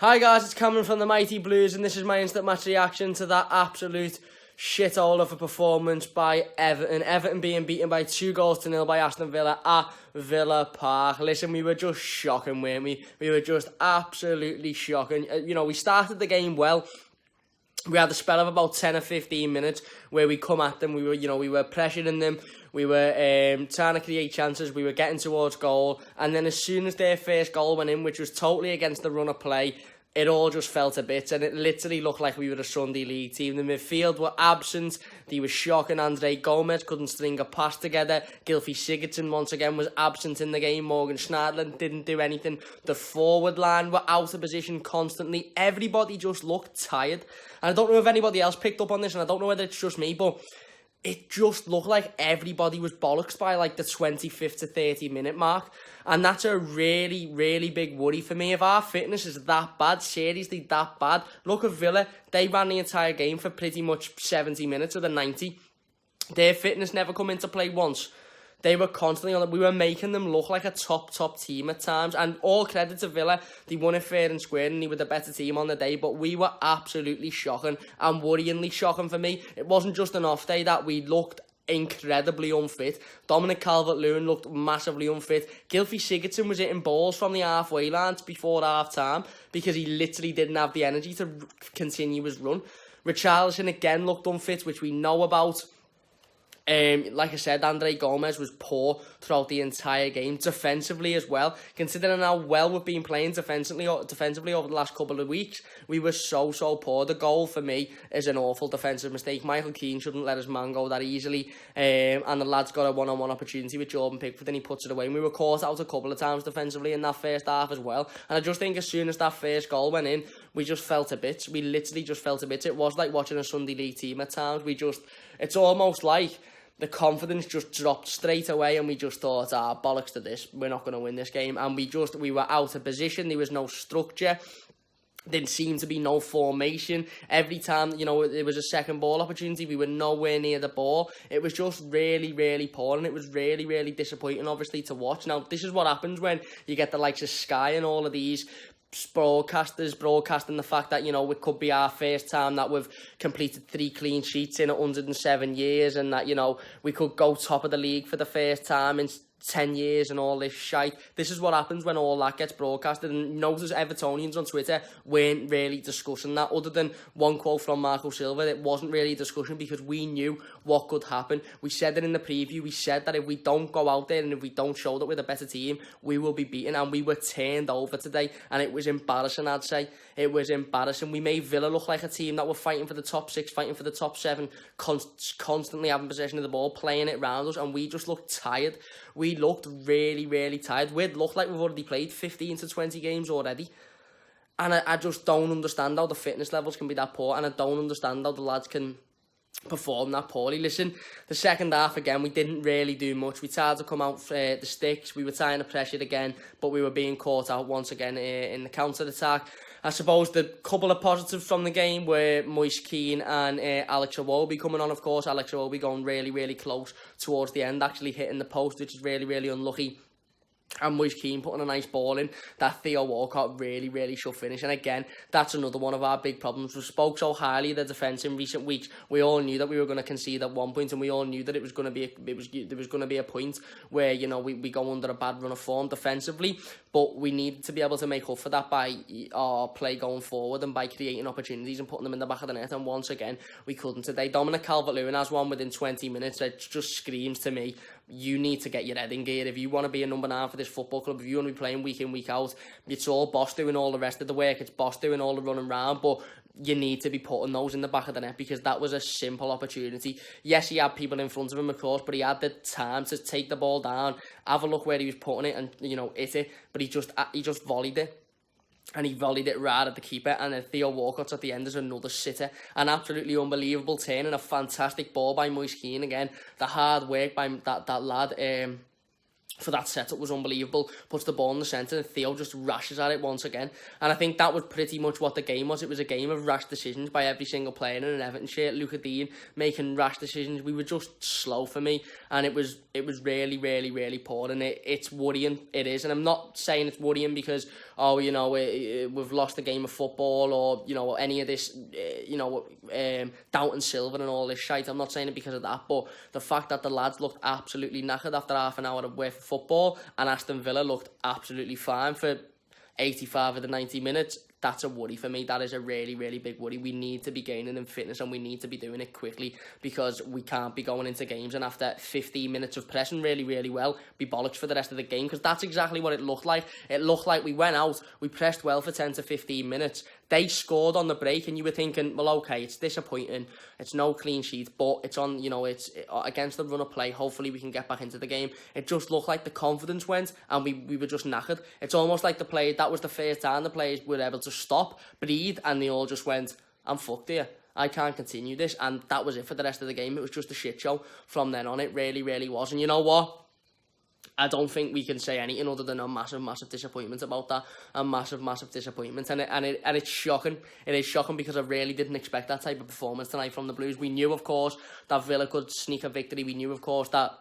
Hi guys, it's Cameron from the Mighty Blues, and this is my instant match reaction to that absolute shit-all of a performance by Everton. Everton being beaten by 2-0 by Aston Villa at Villa Park. Listen, we were just shocking, weren't we? We were just absolutely shocking. We started the game well. We had a spell of about 10 or 15 minutes where we come at them. We were pressuring them. We were trying to create chances. We were getting towards goal. And then as soon as their first goal went in, which was totally against the run of play, it all just fell to bits. And it literally looked like we were a Sunday League team. The midfield were absent. They were shocking. Andre Gomez couldn't string a pass together. Gylfi Sigurdsson once again was absent in the game. Morgan Schneiderlin didn't do anything. The forward line were out of position constantly. Everybody just looked tired. And I don't know if anybody else picked up on this, and I don't know whether it's just me, but it just looked like everybody was bollocks by like the 25th to 30 minute mark. And that's a really, really big worry for me. If our fitness is that bad, seriously that bad, look at Villa. They ran the entire game for pretty much 70 minutes of the 90. Their fitness never come into play once. They were constantly on it. We were making them look like a top team at times. And all credit to Villa. They won it fair and square and they were the better team on the day. But we were absolutely shocking and worryingly shocking for me. It wasn't just an off day that we looked incredibly unfit. Dominic Calvert-Lewin looked massively unfit. Gylfi Sigurdsson was hitting balls from the halfway line before half-time because he literally didn't have the energy to continue his run. Richarlison again looked unfit, which we know about. Like I said, Andre Gomez was poor throughout the entire game, defensively as well. Considering how well we've been playing defensively over the last couple of weeks, we were so poor. The goal for me is an awful defensive mistake. Michael Keane shouldn't let his man go that easily. And the lad's got a one-on-one opportunity with Jordan Pickford and he puts it away. And we were caught out a couple of times defensively in that first half as well. And I just think as soon as that first goal went in, we just fell to bits. We literally just fell to bits. It was like watching a Sunday League team at times. It's almost like the confidence just dropped straight away and we just thought, bollocks to this, we're not going to win this game. And we were out of position, there was no structure, there seemed to be no formation. Every time, there was a second ball opportunity, we were nowhere near the ball. It was just really, really poor and it was really, really disappointing, obviously, to watch. Now, this is what happens when you get the likes of Sky and all of these broadcasters broadcasting the fact that it could be our first time that we've completed 3 clean sheets in 107 years and that we could go top of the league for the first time in 10 years and all this shite. This is what happens when all that gets broadcasted. And notice Evertonians on Twitter weren't really discussing that, other than one quote from Marco Silva. It wasn't really a discussion because we knew what could happen. We said it in the preview. We said that if we don't go out there and if we don't show that we're the better team, we will be beaten. And we were turned over today and it was embarrassing, I'd say. It was embarrassing. We made Villa look like a team that were fighting for the top 6, fighting for the top 7, constantly having possession of the ball, playing it round us, and we just looked tired. We looked really, really tired. We'd looked like we've already played 15 to 20 games already. And I just don't understand how the fitness levels can be that poor, and I don't understand how the lads can perform that poorly. Listen, the second half again, we didn't really do much. We tried to come out the sticks. We were trying to pressure again, but we were being caught out once again in the counter-attack. I suppose the couple of positives from the game were Moise Keane and Alex Iwobi coming on, of course. Alex Iwobi going really, really close towards the end, actually hitting the post, which is really, really unlucky. And Moise Keane putting a nice ball in that Theo Walcott really, really should finish. And again, that's another one of our big problems. We spoke so highly of the defence in recent weeks. We all knew that we were going to concede at one point, and we all knew that it was going to be there was going to be a point where we go under a bad run of form defensively. But we needed to be able to make up for that by our play going forward and by creating opportunities and putting them in the back of the net. And once again, we couldn't today. Dominic Calvert-Lewin has one within 20 minutes. It just screams to me, you need to get your head in gear. If you want to be a number 9 for this football club, if you want to be playing week in, week out, it's all Boss doing all the rest of the work. It's Boss doing all the running around, but you need to be putting those in the back of the net because that was a simple opportunity. Yes, he had people in front of him, of course, but he had the time to take the ball down, have a look where he was putting it and, hit it, but he just volleyed it. And he volleyed it right at the keeper, and then Theo Walcott at the end is another sitter. An absolutely unbelievable turn and a fantastic ball by Moise Keane again. The hard work by that lad, for that setup was unbelievable. Puts the ball in the centre and Theo just rashes at it once again. And I think that was pretty much what the game was. It was a game of rash decisions by every single player in an Everton shirt. Luca Dean making rash decisions. We were just slow for me, and it was really, really, really poor. And it's worrying. It is. And I'm not saying it's worrying because, we've lost the game of football or, any of this, doubting Silva and all this shite. I'm not saying it because of that. But the fact that the lads looked absolutely knackered after half an hour of work for football, and Aston Villa looked absolutely fine for 85 of the 90 minutes, that's a worry for me. That is a really, really big worry. We need to be gaining in fitness, and we need to be doing it quickly, because we can't be going into games and after 15 minutes of pressing really, really well, be bollocks for the rest of the game, because that's exactly what it looked like. It looked like we went out, we pressed well for 10 to 15 minutes, they scored on the break, and you were thinking, well, okay, it's disappointing, it's no clean sheet, but it's on, it's against the run of play, hopefully we can get back into the game. It just looked like the confidence went, and we were just knackered. It's almost like that was the first time the players were able to stop, breathe, and they all just went, I'm fucked here, I can't continue this. And that was it for the rest of the game. It was just a shit show from then on. It really, really was. And you know what? I don't think we can say anything other than a massive, massive disappointment about that. A massive, massive disappointment. And it's shocking. It is shocking, because I really didn't expect that type of performance tonight from the Blues. We knew, of course, that Villa could sneak a victory. We knew, of course, that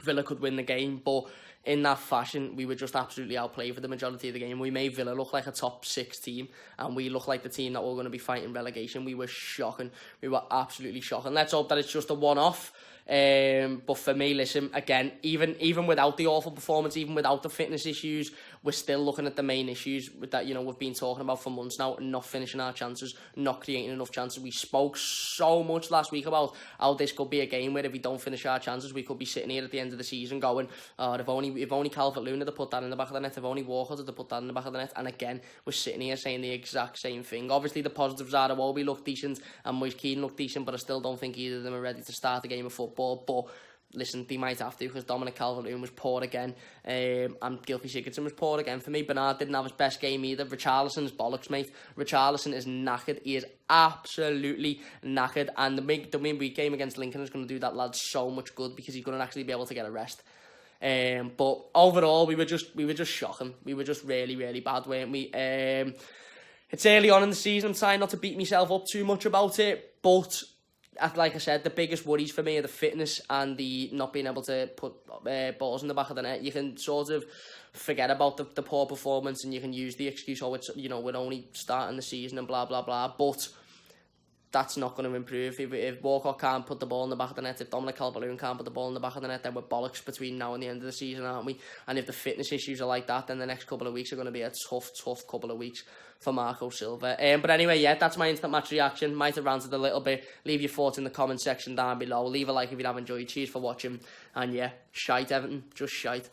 Villa could win the game. But in that fashion, we were just absolutely outplayed for the majority of the game. We made Villa look like a top 6 team, and we looked like the team that were going to be fighting relegation. We were shocking. We were absolutely shocking. Let's hope that it's just a one-off. But for me, listen, again, even without the awful performance, even without the fitness issues, we're still looking at the main issues that we've been talking about for months now: not finishing our chances, not creating enough chances. We spoke so much last week about how this could be a game where if we don't finish our chances, we could be sitting here at the end of the season going, if only Calvert-Lewin had put that in the back of the net, if only Walker had put that in the back of the net. And again, we're sitting here saying the exact same thing. Obviously, the positives are Iwobi looked decent and Moise Keane looked decent, but I still don't think either of them are ready to start the game of football. But listen, they might have to, because Dominic Calvert-Lewin was poor again, and Gylfi Sigurdsson was poor again for me. Bernard didn't have his best game either. Richarlison's bollocks, mate. Richarlison is knackered. He is absolutely knackered, and the midweek game against Lincoln is going to do that lad so much good, because he's going to actually be able to get a rest. But overall, we were just shocking. We were just really, really bad, weren't we? It's early on in the season. I'm trying not to beat myself up too much about it, but like I said, the biggest worries for me are the fitness and the not being able to put balls in the back of the net. You can sort of forget about the poor performance, and you can use the excuse, it's we're only starting the season and blah blah blah. But that's not going to improve. If Walcott can't put the ball in the back of the net, if Dominic Calvert-Lewin can't put the ball in the back of the net, then we're bollocks between now and the end of the season, aren't we? And if the fitness issues are like that, then the next couple of weeks are going to be a tough couple of weeks for Marco Silva. But anyway, yeah, that's my instant match reaction. Might have ranted a little bit. Leave your thoughts in the comment section down below. Leave a like if you have enjoyed. Cheers for watching. And yeah, shite Everton. Just shite.